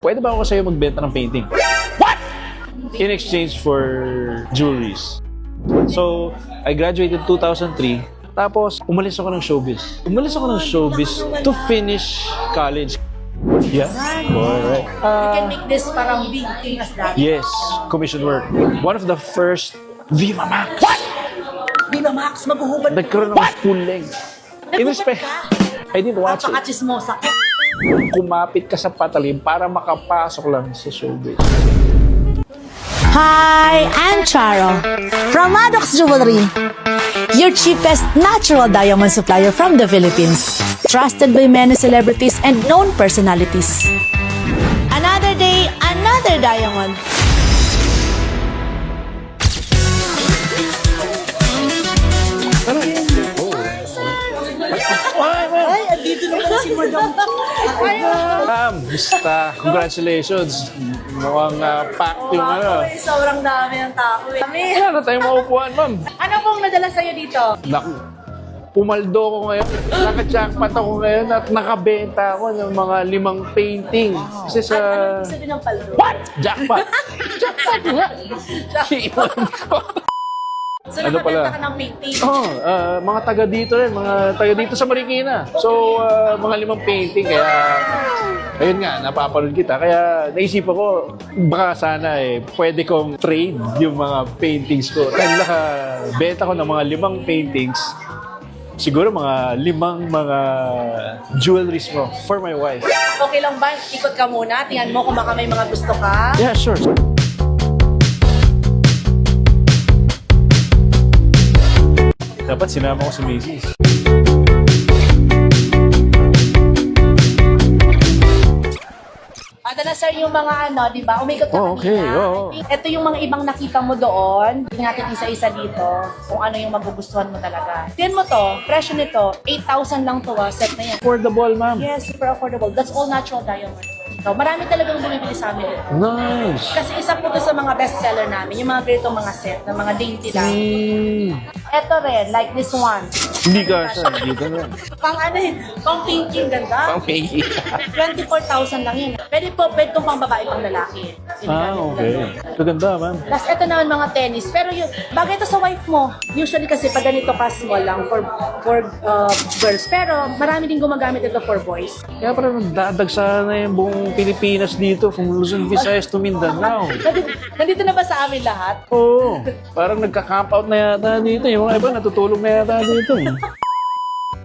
Pwede ba ako sa'yo magbenta ng painting? What? In exchange for jewelries. So, I graduated 2003. Tapos, umalis ako ng showbiz. Umalis ako ng showbiz to finish college. Yeah? Alright. You can make this parang big thing as that. Yes, commission work. One of the first Viva Max. What? Viva Max, maghuhubad. Nagkaroon ng full length. In respect, I didn't watch it. Napaka-chismosa. Kumapit ka sa patalim para makapasok lang sa showbiz. Hi, I'm Charo from Maddox Jewelry, your cheapest natural diamond supplier from the Philippines, trusted by many celebrities and known personalities. Another day, another diamond. Ay, andito naman si Madam. Ma'am, basta. Congratulations. Mukhang packed yung ano. Ay, sobrang dami ng tao. Kami. Wala na tayong maupuan, ma'am. Ano pong nadala sa'yo dito? Naku, pumaldo ko ngayon. Naka-jackpot ako ngayon at nakabenta ako ng mga 5 painting. Kasi sa... Ano ibig sabihin ng paldo? What? Jackpot! Jackpot nga! Iwan ko. So, Ano nakabenta pala? ka ng painting. Mga taga dito rin, mga taga dito sa Marikina. So, mga 5 painting, kaya, ayun nga, napapanood kita. Kaya, naisip ako, baka sana pwede kong trade yung mga paintings ko. Dahil nakabenta ko ng mga 5 paintings, siguro mga 5 mga jewelries mo for my wife. Okay lang ba? Ikot ka muna. Tingnan mo kung baka may mga gusto ka. Yeah, sure. Dapat sinama ko si Macy's. Adala sir yung mga ano, di ba? Umikot ka Oh, okay. kanina. Oo. Ito yung mga ibang nakita mo doon. Tingnan natin isa-isa dito kung ano yung magugustuhan mo talaga. Tingnan mo to, presyo nito, 8,000 lang to set na yan. Affordable, ma'am. Yes, super affordable. That's all natural diamond. So, marami talagang bumibili sa amin dito. Nice. Kasi isa po to sa mga bestseller namin, yung mga ganitong mga set, na mga dainty lang. Ito rin, like this one. Hindi ka siya, hindi ka na. Pang ano eh, pang pinking ganda. Pang piggy. 24,000 lang yun. Pwede tong pang babae, pang lalaki. Okay. Kaganda, ma'am. Tapos ito naman mga tennis. Pero yun, bagay ito sa wife mo. Usually kasi pag ganito ka small lang for girls. Pero marami din gumagamit ito for boys. Kaya parang nagdadag sana yung buong Pilipinas dito, from Luzon, Visayas to Mindanao. Nandito na ba sa amin lahat? Oo. Parang nagka-camp out na yata dito. Yung mga iba natutulog na yata dito.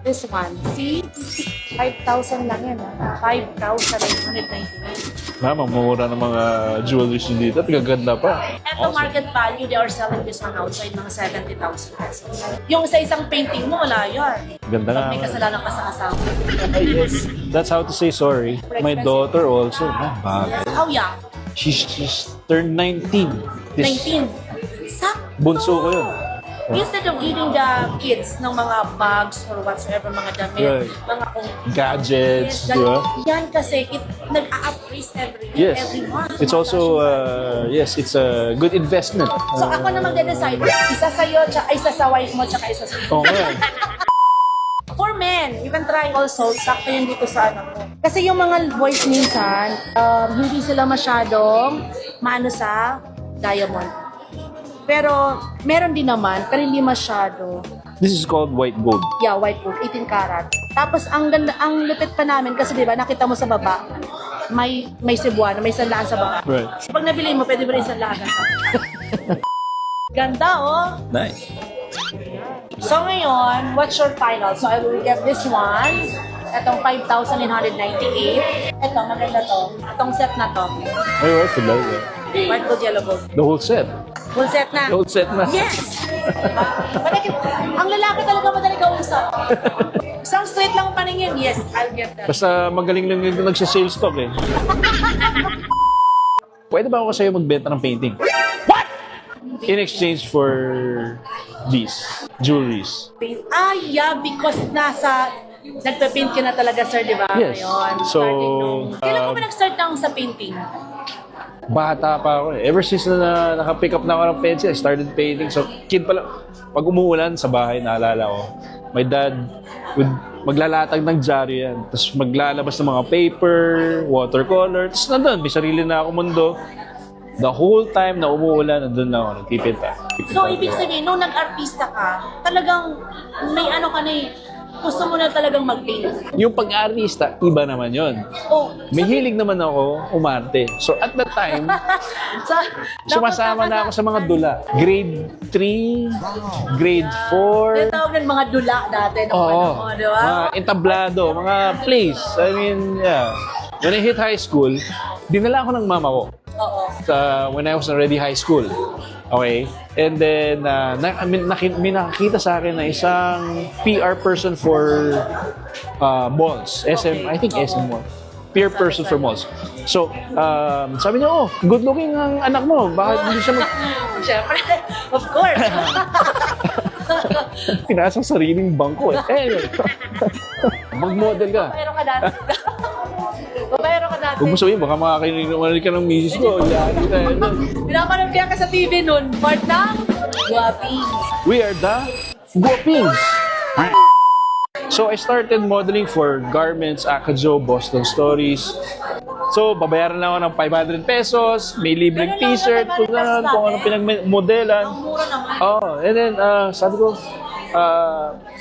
This one, see? 5,000 lang yan. 5,899. Ma'am, ang mura ng mga jewelries dito at gaganda pa. Ito market value, they are selling this one outside mga 70,000 pesos. Yung sa isang painting mo, wala yun. Ganda nga. Pag may kasalanan ka sa asawa. Yes. That's how to say sorry. My daughter also. Bagay. How young? She's turned 19. 19. Sak. Bunso ko yun. Instead of giving the kids ng mga bags or whatsoever, mga damit, Right. mga kung Gadgets, yes, di ba? yan kasi nag-a-appraise every month. It's also, it's a good investment. So ako na magde-decide, isa sa'yo, isa sa wife mo, tsaka isa sa Oo nga. For men, you can try also, sakto yun dito sa ano mo. Kasi yung mga boys minsan, hindi sila masyadong maano sa diamond. Pero meron din naman, pero hindi masyado. This is called white gold. Yeah, white gold, 18 karat. Tapos ang ganda, ang lupit pa namin kasi 'di ba, nakita mo sa baba, may Cebuano, may sanlaan sa baba. Right. So, pag nabili mo, pwede mo rin sanlaan. Ganda oh. Nice. So ngayon, what's your final? So I will get this one. Itong 5,998. Ito, maganda to. Itong set na to. Ay, what? Love it. White gold, yellow gold. The whole set. Full set na. The whole set na. Yes! Ang lalaki talaga madaling kausap. Isang straight lang paningin, yes, I'll get that. Basta magaling lang yung nagsa-sales talk eh. Pwede ba ako sa'yo magbenta ng painting? What? In exchange for these jewelries. Yeah, because nagpe-paint ka na talaga, sir, di ba? Yes. Ngayon, So, kailan ko ba nag-start sa painting? Bata pa ako eh. Ever since na naka-pick up na ako ng pencil, I started painting. So, kid pa lang. Pag umuulan sa bahay, naalala ko, my dad would maglalatag ng dyaryo yan. Tapos maglalabas ng mga paper, watercolor. Tapos nandun, may sarili na ako mundo. The whole time na umuulan, nandun na ako, nagpipita. So, ibig sabihin, nung nag-artista ka, talagang may ano ka na eh, gusto mo na talagang mag-paint. Yung pag-artista, iba naman yon. Oh, May hilig naman ako umarte. So at that time, sumasama na ako sa mga dula. Grade 3, grade 4. Tawag ng mga dula dati. Oo. Di ba? Mga entablado, mga plays. I mean, yeah. When I hit high school, dinala ako ng mama ko. Oo. When I was already high school. Okay? And then, may nakakita sa akin na isang PR person for malls. SM, I think SM Mall. PR person for malls. So, sabi niya, oh, good looking ang anak mo. Bakit hindi siya Siyempre, of course. pinasang sariling bangko eh. Anyway, mag-model ka. Babayero ka dati. Babayero ka dati. Huwag mo sabihin, baka makakarinig ka ng misis ko. Yan, kita. Pinapanood kaya ka sa TV nun. Part ng Guwapings. We are the Guwapings. So, I started modeling for Garments, Akajo, Boston Stories. So, babayaran lang ako ng 500 pesos, may libreng Pero lang, t-shirt, 500 pesos kung ano pinagmodelan. Ang mura naman. Oh, and then, sabi ko,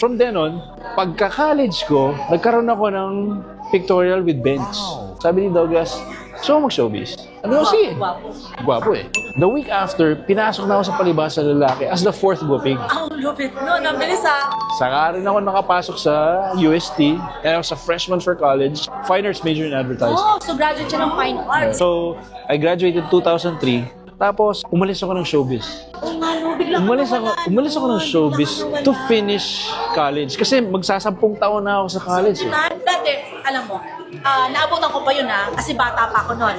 from then on, pagka-college ko, nagkaroon ako ng pictorial with Bench. Sabi ni Douglas, so mag-showbiz. Sabi ko, sige. Guwapo. Gwapo eh. The week after, pinasok na ako sa palibhasa lalaki as the fourth guwaping. Ang lupit nun. Ang bilis ah. Saka rin ako nakapasok sa UST, and I was a freshman for college, fine arts major in advertising. Oh, so graduate siya ng fine arts. So, I graduated 2003, tapos umalis ako ng showbiz. Oh nga, no, bigla ka Umalis ako ng showbiz to finish college. Kasi magsasampung taon na ako sa college eh. Dati, alam mo, naabutan ko pa yun kasi bata pa ako noon.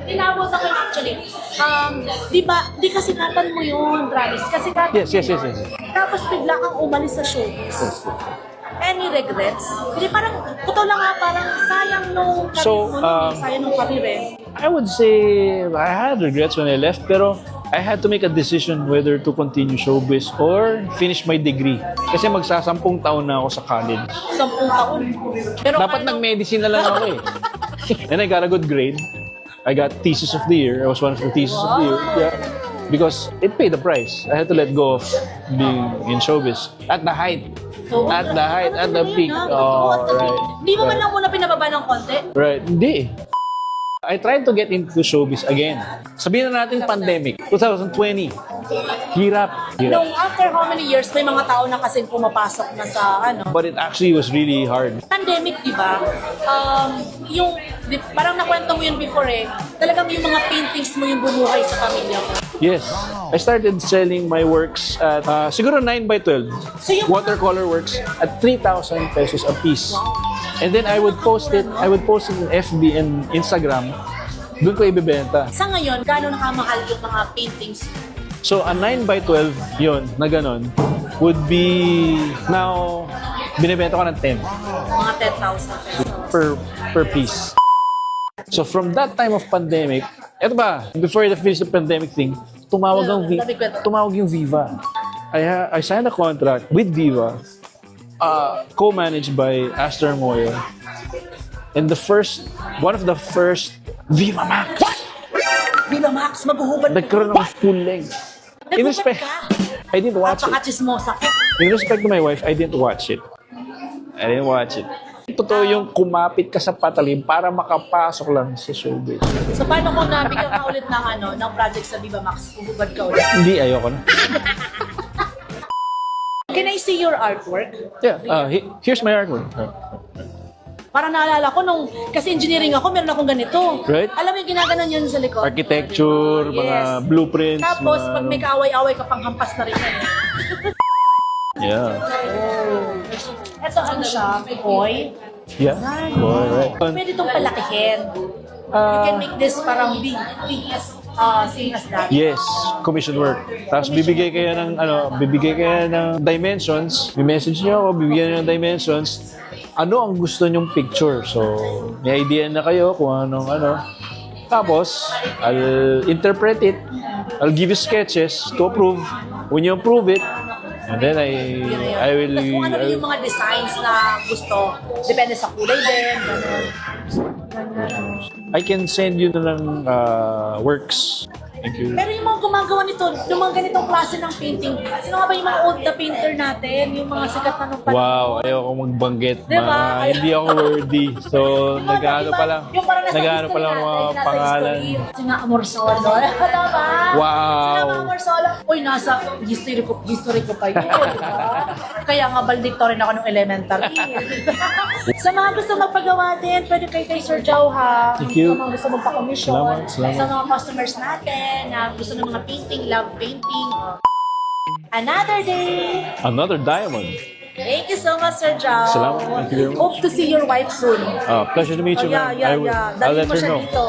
Inaabutan ko yun actually. Di kasi katan mo yun, Travis. Kasi katan Yes. Tapos bigla kang umalis sa showbiz. Any regrets? Hindi parang, totoo lang parang sayang nung career So, mo, sayang nung career eh. I would say I had regrets when I left, pero I had to make a decision whether to continue showbiz or finish my degree. Kasi magsasampung taon na ako sa college. 10 taon. Pero Dapat nag-medicine na lang ako eh. And I got a good grade. I got thesis of the year. I was one of the thesis of the year. Yeah. Because it paid the price. I had to let go of being in showbiz. At the height. At the peak. Oh, right. Di mo man lang muna pinababa ng konti? Right. Hindi. I tried to get into showbiz again. Sabihin na natin pandemic. 2020. Hirap. Nung after how many years, may mga tao na kasing pumapasok na sa But it actually was really hard. pandemic, di ba? Parang nakwento mo yun before eh. Talagang yung mga paintings mo yung bumuhay sa pamilya mo. Yes. I started selling my works at siguro 9x12. So yung Watercolor works at 3,000 pesos a piece. And then I would post it in FB and Instagram. Doon ko ibebenta. sa ngayon, gaano nakamahal yung mga paintings? So a 9x12 yun, na ganon, would be now, binibenta ko ng 10 Mga 10,000 pesos. per piece. So from that time of pandemic, eto ba, before the finish the pandemic thing, tumawag yung Viva. I signed a contract with Viva, co-managed by Astor Moyo. And one of the first Viva Max. Viva Max, maghuhubad ka. Nagkaroon ng full length. In respect, I didn't watch it. Napaka-chismosa ka. In respect to my wife, I didn't watch it. Totoo yung kumapit ka sa patalim para makapasok lang sa showbiz. So paano kung nabigyan ka ulit ng project sa Viva Max? Huhubad ka ulit. Hindi, ayoko na. Can I see your artwork? Yeah, here's my artwork. Parang naalala ko kasi engineering ako, meron akong ganito. Right. Alam mo yung ginaganon yun sa likod? Architecture, mga blueprints. Tapos, mga pag may kaaway-away ka pang hampas na rin yan. Yeah. Ito ano siya, boy. Yeah. Boy, right. Pwede itong palakihin. You can make this parang big same as that. Yes, commission work. Tapos bibigay kayo ng dimensions. May-message niyo ako, bibigyan niyo ng dimensions. Ano ang gusto niyong picture? So, may idea na kayo kung anong ano. Tapos, I'll interpret it. I'll give you sketches to approve. When you approve it, And then I will... Tapos kung ano rin yung mga designs na gusto. Depende sa kulay din. Ganun. I can send you na lang works. Thank you. Pero yung mga gumagawa nito, yung mga ganitong klase ng painting, sino nga ba yung mga old na painter natin? Yung mga sikat na nung panahon? Wow, ayoko magbanggit. Diba? Hindi ako worthy. So, nag-ano pa lang. Yung parang nasa Nag-ano pa history lang natin, mga nasa pangalan. history. Kasi nga Amor Solo. Diba? Wow. Sila mga Amor Solo. Uy, nasa history ko pa yun. Diba? Kaya nga valedictorian ako nung elementary. Sa mga gusto magpagawa din, pwede kay Sir Joe ha. Thank you. Sa mga gusto magpa-commission. Salamat. Sa mga customers natin na gusto ng mga painting, love painting. Another day. Another diamond. Thank you so much, Sir Joe. Salamat. Thank you very much. Hope to see your wife soon. Pleasure to meet you, Oh, yeah, ma'am. yeah, I will. yeah. I'll Dalhin let mo her siya know. dito.